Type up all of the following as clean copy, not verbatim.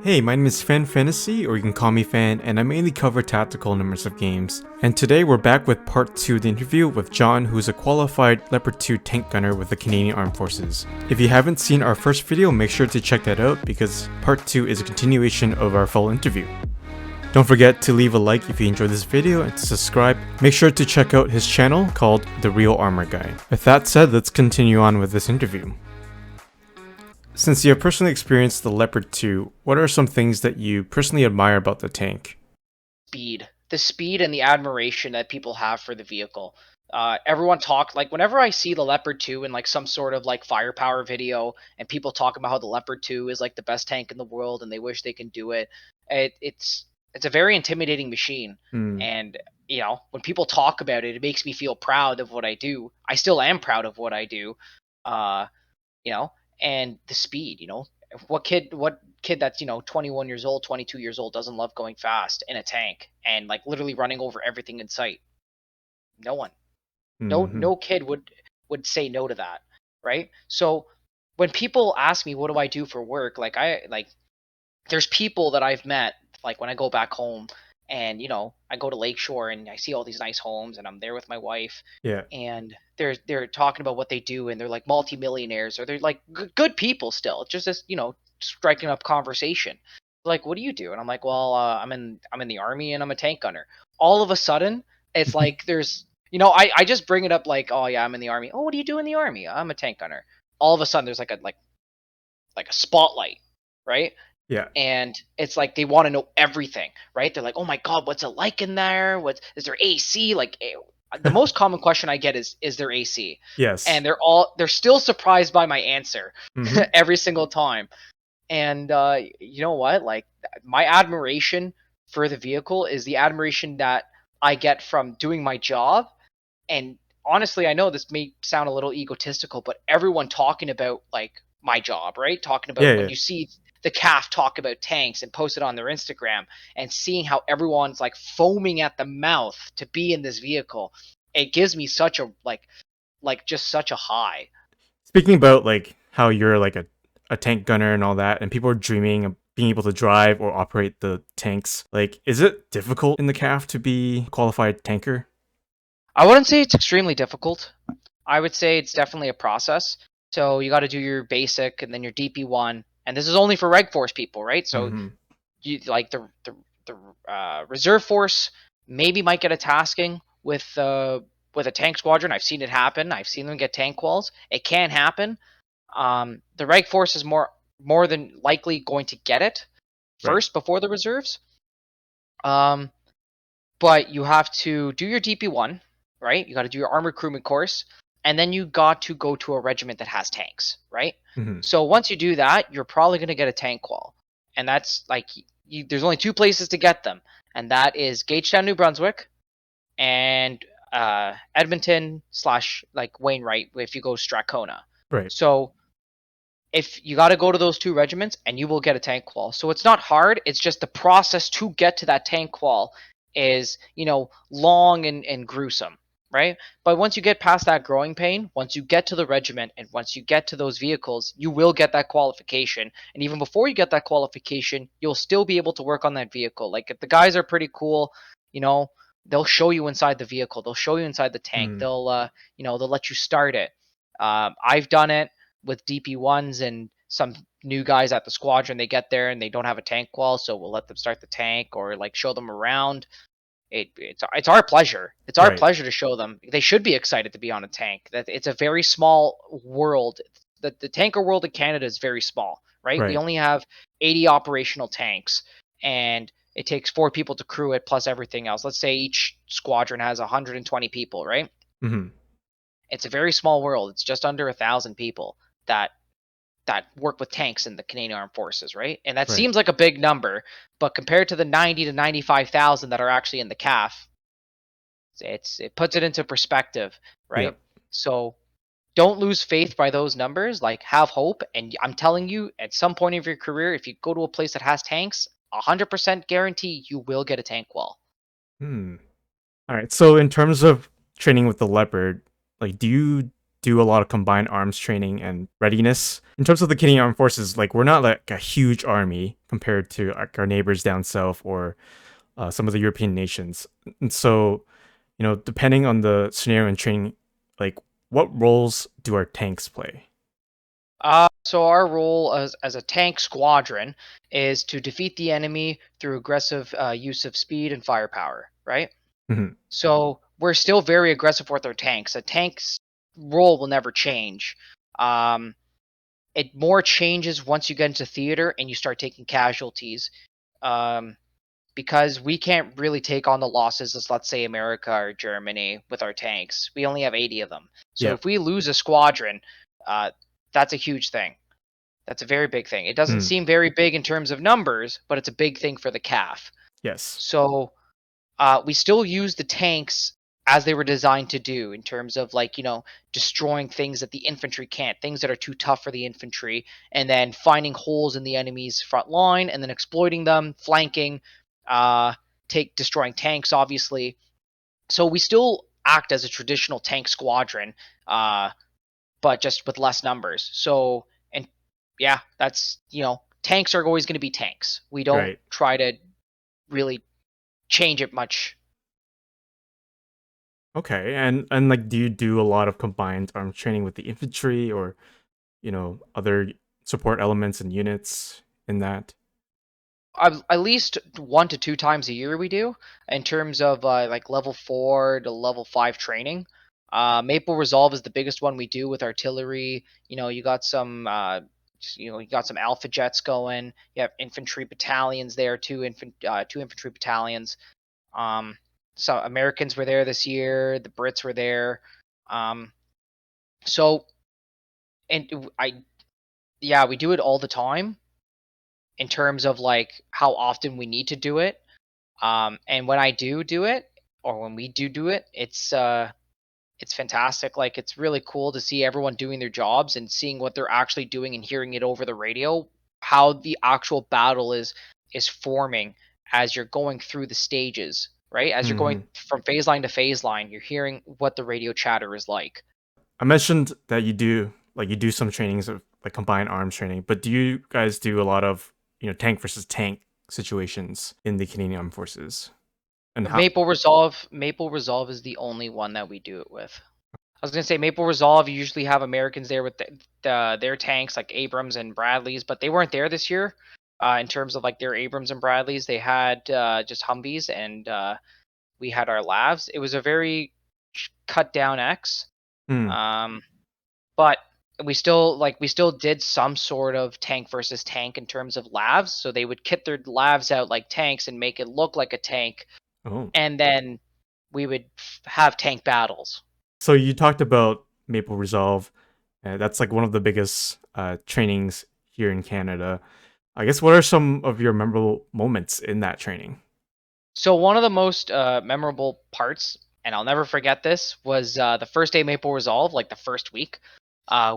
Hey, my name is Fan Fantasy, or you can call me Fan, and I mainly cover tactical and immersive games. And today we're back with part 2 of the interview with John, who is a qualified Leopard 2 tank gunner with the Canadian Armed Forces. If you haven't seen our first video, make sure to check that out because part 2 is a continuation of our full interview. Don't forget to leave a like if you enjoyed this video and to subscribe. Make sure to check out his channel called The Real Armor Guy. With that said, let's continue on with this interview. Since you have personally experienced the Leopard 2, what are some things that you personally admire about the tank? The speed and the admiration that people have for the vehicle. Everyone like whenever I see the Leopard 2 in like some sort of like firepower video, and people talk about how the Leopard 2 is like the best tank in the world and they wish they can do it. It's a very intimidating machine, Hmm. and when people talk about it, it makes me feel proud of what I do. I still am proud of what I do. Uh, you know, and the speed, what kid that's 21 years old, 22 years old doesn't love going fast in a tank and like literally running over everything in sight? No one. No Hmm. no kid would say no to that, right? So when people ask me what do I do for work, there's people that I've met, like when I go back home and I go to Lakeshore and I see all these nice homes and I'm there with my wife, Yeah. and they're talking about what they do and they're like multimillionaires or they're like good people still. It's just this, striking up conversation. Like, what do you do? And I'm like, well, I'm in the army and I'm a tank gunner. All of a sudden, it's like there's I just bring it up like, oh yeah, I'm in the army. Oh, what do you do in the army? I'm a tank gunner. All of a sudden, there's like a spotlight, right? Yeah. And it's like they want to know everything, right? They're like, "Oh my god, what's it like in there? What is there AC?" The most common question I get is there AC? Yes. And they're still surprised by my answer Hmm. every single time. And you know what? Like, my admiration for the vehicle is the admiration that I get from doing my job. And honestly, I know this may sound a little egotistical, but everyone talking about like my job, right? Talking Yeah, about when yeah. you see the calf talk about tanks and post it on their Instagram, and seeing how everyone's like foaming at the mouth to be in this vehicle, it gives me such a just such a high. Speaking about like how you're like a tank gunner and all that, and people are dreaming of being able to drive or operate the tanks, like, is it difficult in the CAF to be a qualified tanker? I wouldn't say it's extremely difficult. I would say it's definitely a process. So you got to do your basic and then your DP1, and this is only for Reg Force people, right? So Hmm. you like the reserve force maybe might get a tasking with a tank squadron. I've seen it happen. I've seen them get tank quals. It can happen. The reg force is more than likely going to get it Right. first before the reserves. Um, but you have to do your DP1, right? You got to do your armored crewman course, and then you got to go to a regiment that has tanks, right? Hmm. So once you do that, you're probably going to get a tank qual, and that's like there's only two places to get them, and that is Gagetown, New Brunswick, and Edmonton slash like Wainwright if you go Strathcona. Right. So if you got to go to those two regiments and you will get a tank qual. So it's not hard. It's just the process to get to that tank qual is, long and gruesome, right? But once you get past that growing pain, once you get to the regiment and once you get to those vehicles, you will get that qualification. And even before you get that qualification, you'll still be able to work on that vehicle. Like, if the guys are pretty cool, you know, they'll show you inside the vehicle. They'll show you inside the tank. Mm. They'll let you start it. I've done it with DP1s and some new guys at the squadron. They get there and they don't have a tank qual, so we'll let them start the tank or like show them around. It's our pleasure. It's our Right. pleasure to show them. They should be excited to be on a tank. That it's a very small world. The tanker world in Canada is very small, right? We Right. only have 80 operational tanks, and it takes 4 people to crew it plus everything else. Let's say each squadron has 120 people, right? Hmm. It's a very small world. It's just under 1,000 people that work with tanks in the Canadian Armed Forces, right? And that Right. seems like a big number, but compared to the 90 to 95,000 that are actually in the CAF, it puts it into perspective, Yeah. right? So don't lose faith by those numbers. Like, have hope, and I'm telling you, at some point of your career, if you go to a place that has tanks, 100% guarantee you will get a tank wall. Hmm. All right. So in terms of training with the Leopard, like, do you do a lot of combined arms training and readiness. In terms of the Canadian Armed Forces, like we're not like a huge army compared to like our neighbors down south or some of the European nations. And so, depending on the scenario and training, like what roles do our tanks play? So our role as a tank squadron is to defeat the enemy through aggressive use of speed and firepower, right? Mhm. So we're still very aggressive with our tanks. A tank's role will never change. Um, it more changes once you get into theater and you start taking casualties. Um, because we can't really take on the losses as, let's say, America or Germany with our tanks. We only have 80 of them. So Yeah. if we lose a squadron, uh, that's a huge thing. That's a very big thing. It doesn't Mm. seem very big in terms of numbers, but it's a big thing for the CAF. Yes. So we still use the tanks as they were designed to do in terms of like destroying things that the infantry can't, things that are too tough for the infantry, and then finding holes in the enemy's front line and then exploiting them, flanking, uh, destroying tanks, obviously. So we still act as a traditional tank squadron, uh, but just with less numbers. So and yeah, that's tanks are always going to be tanks. We don't Right. try to really change it much. Okay. And like, do you do a lot of combined arms training with the infantry or other support elements and units in that? At least 1 to 2 times a year we do in terms of like level 4 to level 5 training. Maple Resolve is the biggest one we do with artillery. You got some you got some alpha jets going. You have infantry battalions there, two infantry battalions. Um, so Americans were there this year. The Brits were there. Um, so and I yeah, we do it all the time in terms of like how often we need to do it. And when I do it, or when we do it, it's fantastic. Like it's really cool to see everyone doing their jobs and seeing what they're actually doing and hearing it over the radio, how the actual battle is forming as you're going through the stages, right? As you're going Hmm. from phase line to phase line, you're hearing what the radio chatter is like. I mentioned that you do some trainings of like combined arms training, but do you guys do a lot of tank versus tank situations in the Canadian Armed Forces? And how? Maple Resolve is the only one that we do it with. I was gonna say Maple Resolve. You usually have Americans there with their tanks like Abrams and Bradleys, but they weren't there this year. In terms of like their Abrams and Bradleys, they had just Humvees, and we had our Lavs. It was a very cut down X, Hmm. um, but we still did some sort of tank versus tank in terms of Lavs. So they would kit their Lavs out like tanks and make it look like a tank, Oh. and then we would have tank battles. So you talked about Maple Resolve. That's like one of the biggest trainings here in Canada. I guess what are some of your memorable moments in that training? So one of the most memorable parts, and I'll never forget this, was the first day Maple Resolve, like the first week.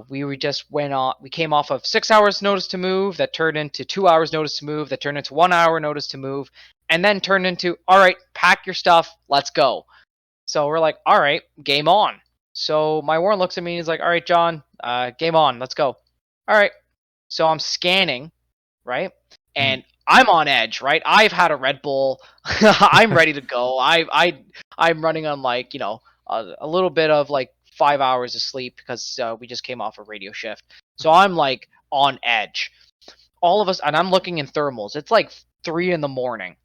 We just went on. We came off of 6 hours notice to move, that turned into 2 hours notice to move, that turned into 1 hour notice to move, and then turned into all right, pack your stuff, let's go. So we're like, all right, game on. So my warden looks at me and he's like, all right, John, game on, let's go. All right. So I'm scanning, right? Hmm. And I'm on edge, right? I've had a Red Bull. I'm ready to go. I'm running on like a little bit of like 5 hours of sleep because we just came off a radio shift. So I'm like on edge. All of us, and I'm looking in thermals. It's like 3 in the morning,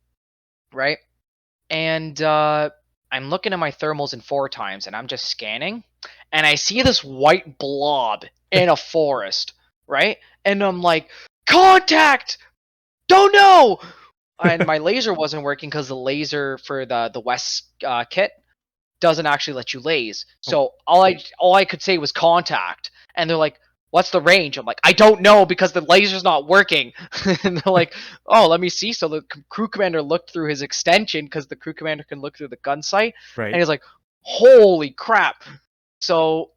right? And I'm looking at my thermals in 4 times, and I'm just scanning, and I see this white blob in a forest, right? And I'm like, contact! Don't know. And my laser wasn't working because the laser for the West kit doesn't actually let you laze. Oh, So all I could say was contact, and they're like, "What's the range?" I'm like, "I don't know because the laser's not working." And they're like, "Oh, let me see." So the crew commander looked through his extension because the crew commander can look through the gun sight, and right. he's like, "Holy crap!" So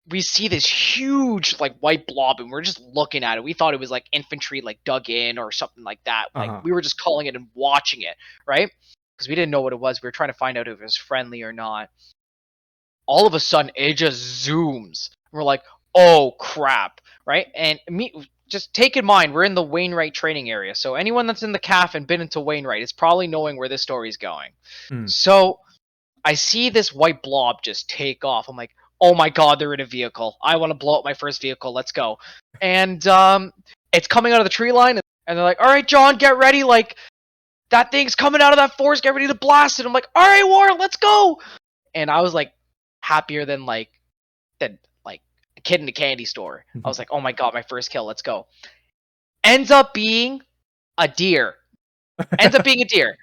we see this huge like white blob and we're just looking at it. We thought it was like infantry like dug in or something like that. Uh Like huh. we were just calling it and watching it, right? Because we didn't know what it was. We were trying to find out if it was friendly or not. All of a sudden it just zooms, we're like, oh crap, right? And just take in mind, we're in the Wainwright training area, so anyone that's in the CAF and been into Wainwright is probably knowing where this story's going. Mm. So I see this white blob just take off. I'm like, oh my god, they're in a vehicle. I want to blow up my first vehicle. Let's go. And it's coming out of the tree line, and they're like, all right, John, get ready. Like, that thing's coming out of that forest. Get ready to blast it. I'm like, all right, Warren, let's go. And I was like happier than like a kid in a candy store. I was like, oh my god, my first kill. Let's go. Ends up being a deer. Ends up being a deer.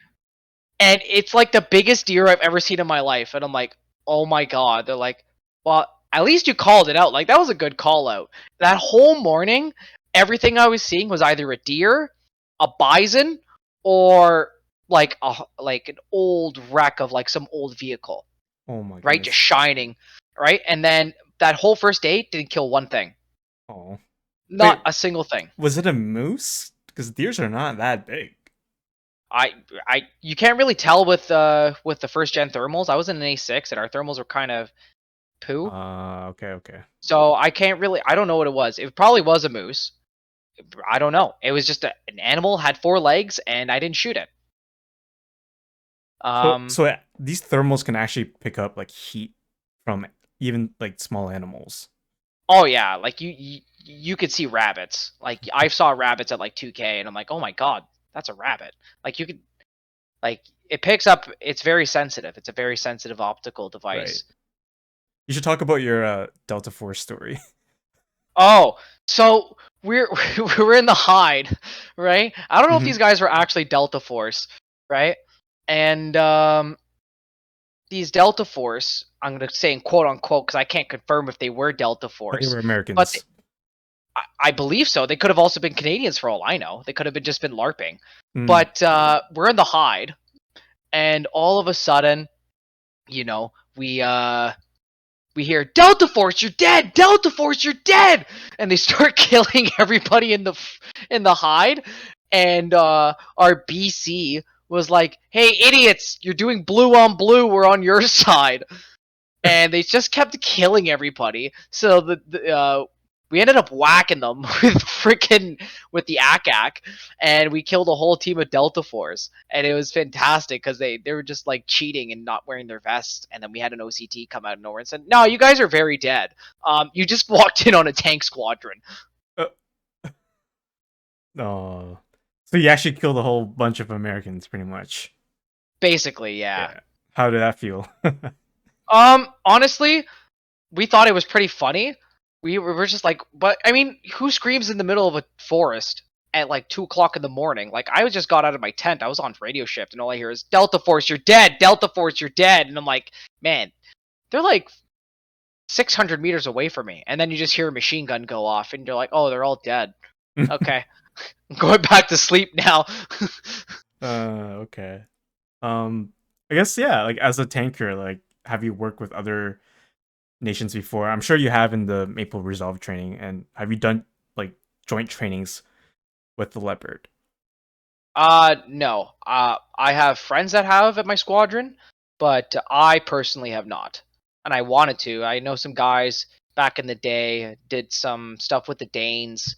And it's like the biggest deer I've ever seen in my life. And I'm like, oh my god. They're like, well, at least you called it out. Like, that was a good call out. That whole morning, everything I was seeing was either a deer, a bison, or like an old wreck of like some old vehicle. Oh my Right? goodness. Just shining. Right? And then that whole first day didn't kill one thing. Oh. Not Wait, a single thing. was it a moose? Because deers are not that big. You can't really tell with the first gen thermals. I was in an A6 and our thermals were kind of poo. Okay. So I don't know what it was. It probably was a moose. I don't know. It was just an animal, had 4 legs, and I didn't shoot it. So these thermals can actually pick up like heat from even like small animals. Oh yeah, like you could see rabbits. Like I saw rabbits at like 2K, and I'm like, oh my god, that's a rabbit. Like you could, like it picks up. It's very sensitive. It's a very sensitive optical device. Right. You should talk about your Delta Force story. Oh, so we're we're in the hide, right? I don't know if these guys were actually Delta Force, right? And these Delta Force, I'm gonna say in quote unquote because I can't confirm if they were Delta But Force, they were Americans. but I believe so. They could have also been Canadians for all I know. They could have just been LARPing. But we're in the hide, and all of a sudden, you know, we hear Delta Force, you're dead. Delta Force, you're dead. And they start killing everybody in the hide. And our BC was like, "Hey, idiots! You're doing blue on blue. We're on your side." And they just kept killing everybody. So we ended up whacking them with the ACAC, and we killed a whole team of Delta Force, and it was fantastic because they were just like cheating and not wearing their vests, and then we had an OCT come out of nowhere and said, "No, you guys are very dead. You just walked in on a tank squadron." Oh, so you actually killed a whole bunch of Americans, pretty much. Basically, yeah. How did that feel? Honestly, we thought it was pretty funny. We were just like, but I mean, who screams in the middle of a forest at like 2 o'clock in the morning? Like, I just got out of my tent. I was on radio shift, and all I hear is Delta Force, you're dead. Delta Force, you're dead. And I'm like, man, they're like 600 meters away from me. And then you just hear a machine gun go off, and you're like, oh, they're all dead. Okay, I'm going back to sleep now. Okay. I guess yeah. Like as a tanker, like have you worked with other nations before? I'm sure you have in the Maple Resolve training, and have you done like joint trainings with the Leopard? No. I have friends that have at my squadron, but I personally have not. And I wanted to. I know some guys back in the day did some stuff with the Danes,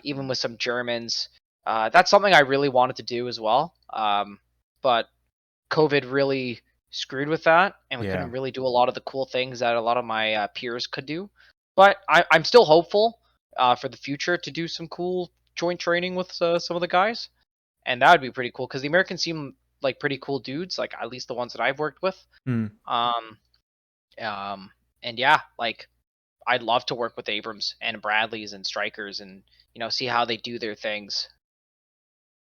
even with some Germans. That's something I really wanted to do as well. But COVID really screwed with that, and we couldn't really do a lot of the cool things that a lot of my peers could do. But I'm still hopeful for the future to do some cool joint training with some of the guys, and that would be pretty cool because the Americans seem like pretty cool dudes, like at least the ones that I've worked with. Um, and yeah, like I'd love to work with Abrams and Bradleys and Strikers, and see how they do their things.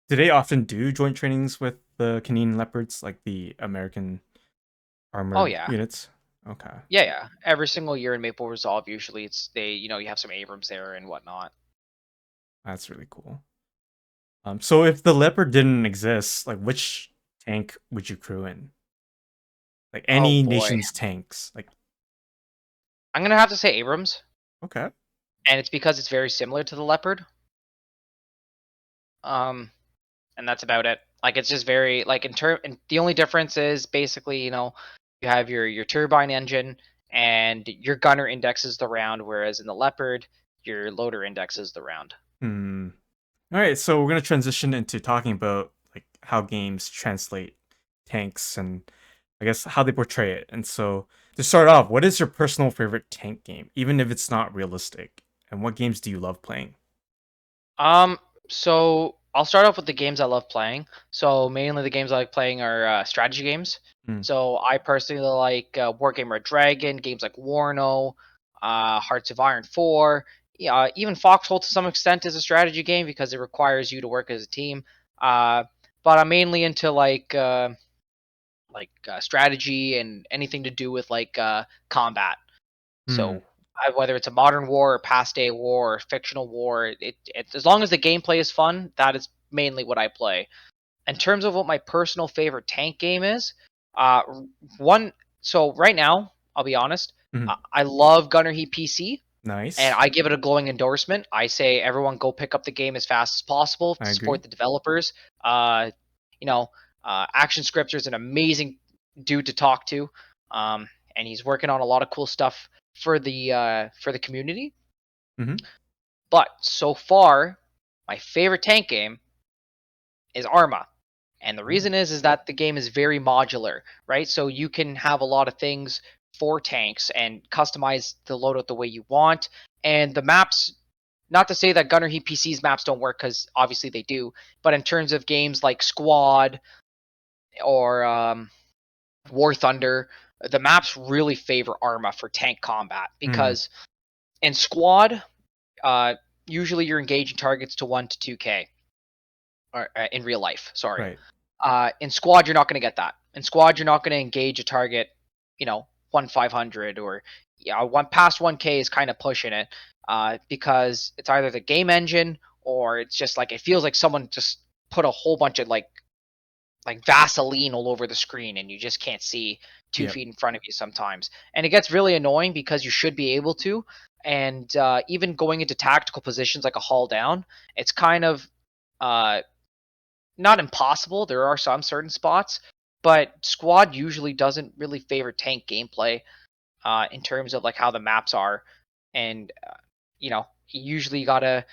Do they often do joint trainings with the Canadian Leopards, like the American armored units? Okay. Yeah. Every single year in Maple Resolve, usually it's you have some Abrams there and whatnot. That's really cool. So if the Leopard didn't exist, like which tank would you crew in? Like any nation's tanks. Like I'm gonna have to say Abrams. Okay. And it's because it's very similar to the Leopard. And that's about it. Like it's just very like and the only difference is basically, you have your turbine engine and your gunner indexes the round, whereas in the Leopard, your loader indexes the round. Hmm. All right, so we're gonna transition into talking about like how games translate tanks and I guess how they portray it. And so to start off, what is your personal favorite tank game, even if it's not realistic? And what games do you love playing? Um, so I'll start off with the games I love playing. So mainly the games I like playing are strategy games. Hmm. So I personally like Wargamer Dragon, games like Warno, Hearts of Iron 4. Yeah, even Foxhole to some extent is a strategy game because it requires you to work as a team. Uh, but I'm mainly into strategy and anything to do with combat. Hmm. So whether it's a modern war or past day war or fictional war, it as long as the gameplay is fun, that is mainly what I play. In terms of what my personal favorite tank game is, uh, one. So right now, I'll be honest, Hmm. I love Gunner Heat PC, and Nice. I give it a glowing endorsement. I say everyone go pick up the game as fast as possible I to agree. support the developers. Uh, you know, Action Scripter is an amazing dude to talk to, and he's working on a lot of cool stuff for the community. Hmm. But so far, my favorite tank game is Arma. And the Oh. reason is that the game is very modular, right? So you can have a lot of things for tanks and customize the loadout the way you want. And the maps, not to say that Gunner Heat PC's maps don't work, because obviously they do, but in terms of games like Squad or War Thunder, the maps really favor Arma for tank combat Hmm. because in Squad, uh, usually you're engaging targets to 1 to 2k, or in real life. Sorry. Right. In Squad, you're not going to get that. In Squad, you're not going to engage a target, 1 500 or one past 1k is kind of pushing it, because it's either the game engine or it's just like it feels like someone just put a whole bunch of like Vaseline all over the screen and you just can't see two Yep. feet in front of you sometimes. And it gets really annoying because you should be able to. And even going into tactical positions like a hull down, it's kind of uh, not impossible. There are some certain spots, but Squad usually doesn't really favor tank gameplay in terms of like how the maps are. And, usually you gotta,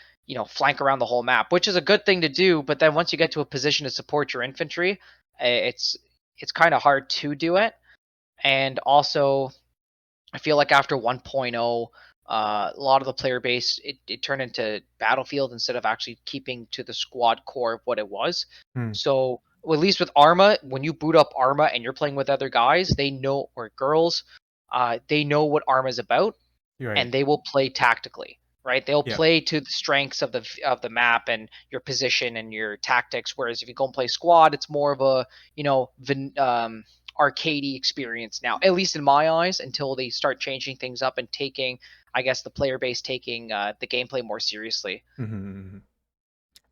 flank around the whole map, which is a good thing to do. But then once you get to a position to support your infantry, it's kind of hard to do it. And also, I feel like after 1.0, a lot of the player base it turned into Battlefield instead of actually keeping to the squad core of what it was. Hmm. So at least with Arma, when you boot up Arma and you're playing with other guys, they know or girls, they know what Arma is about, You're right. and they will play tactically. Right, they'll Yep. play to the strengths of the map and your position and your tactics. Whereas if you go and play squad, it's more of a arcadey experience now, at least in my eyes, until they start changing things up and taking, I guess, the player base taking the gameplay more seriously. Hmm.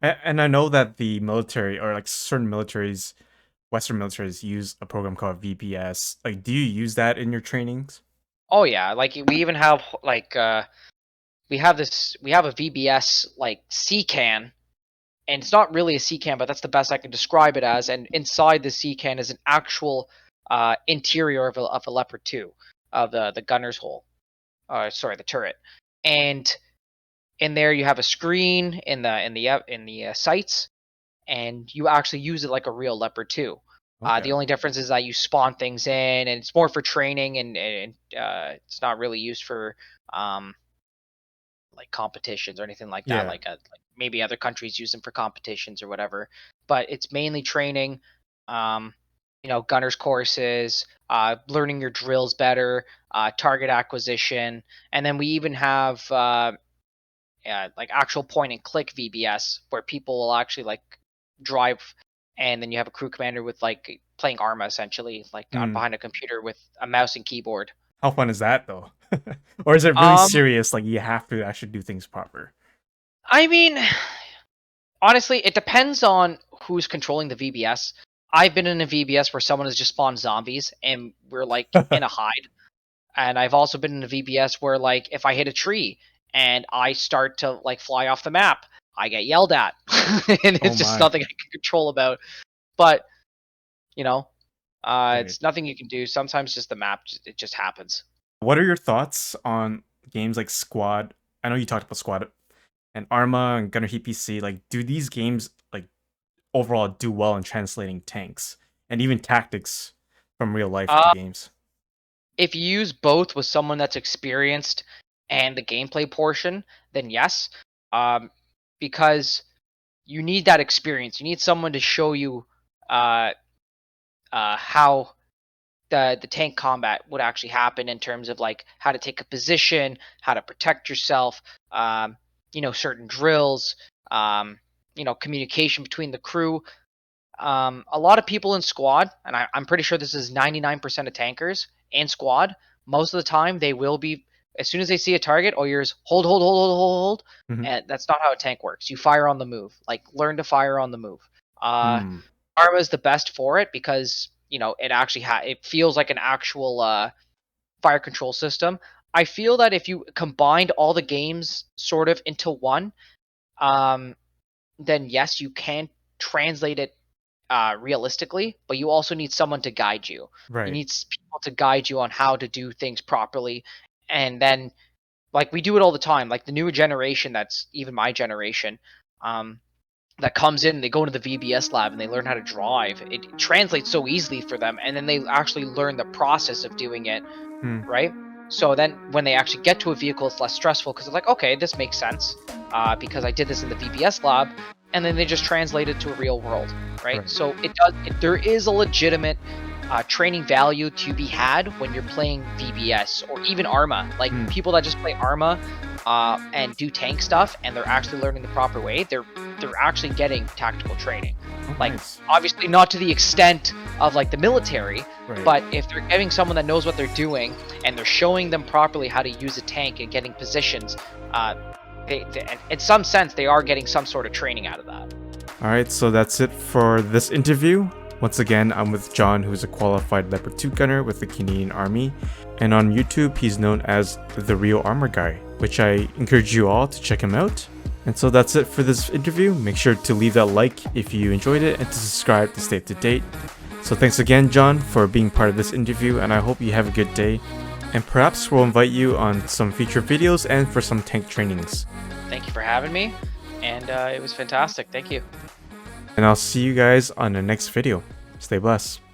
And I know that the military or like certain militaries, Western militaries use a program called VBS. Like, do you use that in your trainings? Oh yeah, like we even have we have a VBS like CCAN, and it's not really a CCAN, but that's the best I can describe it as. And inside the CCAN is an actual interior of a Leopard 2, of the gunner's hole. Sorry, the turret. And in there you have a screen in the sights, and you actually use it like a real Leopard 2. The Okay. only difference is that you spawn things in, and it's more for training, and it's not really used for um, like competitions or anything like that. Yeah. Like maybe other countries use them for competitions or whatever, but it's mainly training. Um, gunners courses, learning your drills better, target acquisition, and then we even have like actual point and click VBS where people will actually like drive, and then you have a crew commander with like playing Arma essentially, like on Hmm. behind a computer with a mouse and keyboard. How fun is that though? Or is it really Um, serious? Like you have to actually do things proper. I mean, honestly, it depends on who's controlling the VBS. I've been in a VBS where someone has just spawned zombies and we're like in a hide. And I've also been in a VBS where like if I hit a tree and I start to like fly off the map, I get yelled at. And Oh it's just my. nothing I can control about. But, you know, Right. it's nothing you can do. Sometimes just the map it just happens. What are your thoughts on games like Squad? I know you talked about Squad and Arma and Gunner Heat PC. Like, do these games like overall do well in translating tanks and even tactics from real life to Uh, games? if you use both with someone that's experienced and the gameplay portion, then yes, um, because you need that experience. You need someone to show you uh, how the tank combat would actually happen in terms of like how to take a position, how to protect yourself, um, certain drills, communication between the crew. A lot of people in squad, and I'm pretty sure this is 99% of tankers in squad. Most of the time, they will be as soon as they see a target. All yours, hold, hold, hold, hold, hold, hold. Hmm. And that's not how a tank works. You fire on the move. Like learn to fire on the move. Uh, Hmm. Arma is the best for it because it actually it feels like an actual fire control system. I feel that if you combined all the games sort of into one, um, then yes, you can translate it realistically, but you also need someone to guide you. You Right. need people to guide you on how to do things properly, and then like we do it all the time. Like the newer generation, that's even my generation, um, that comes in, they go into the VBS lab and they learn how to drive. It translates so easily for them, and then they actually learn the process of doing it, Hmm. right? So then when they actually get to a vehicle, it's less stressful because it's like, okay, this makes sense because I did this in the VBS lab, and then they just translate it to a real world, right? Right. So there is a legitimate training value to be had when you're playing VBS or even Arma. Like Hmm. people that just play Arma and do tank stuff, and they're actually learning the proper way. They're actually getting tactical training. Oh, Like nice. obviously not to the extent of like the military, Right. but if they're getting someone that knows what they're doing and they're showing them properly how to use a tank and getting positions, uh, in some sense they are getting some sort of training out of that. All right, so that's it for this interview. Once again, I'm with John, who's a qualified Leopard 2 gunner with the Canadian Army. And on YouTube, he's known as the Real Armor Guy, which I encourage you all to check him out. And so that's it for this interview. Make sure to leave that like if you enjoyed it and to subscribe to stay up to date. So thanks again, John, for being part of this interview, and I hope you have a good day. And perhaps we'll invite you on some future videos and for some tank trainings. Thank you for having me, and it was fantastic. Thank you. And I'll see you guys on the next video. Stay blessed.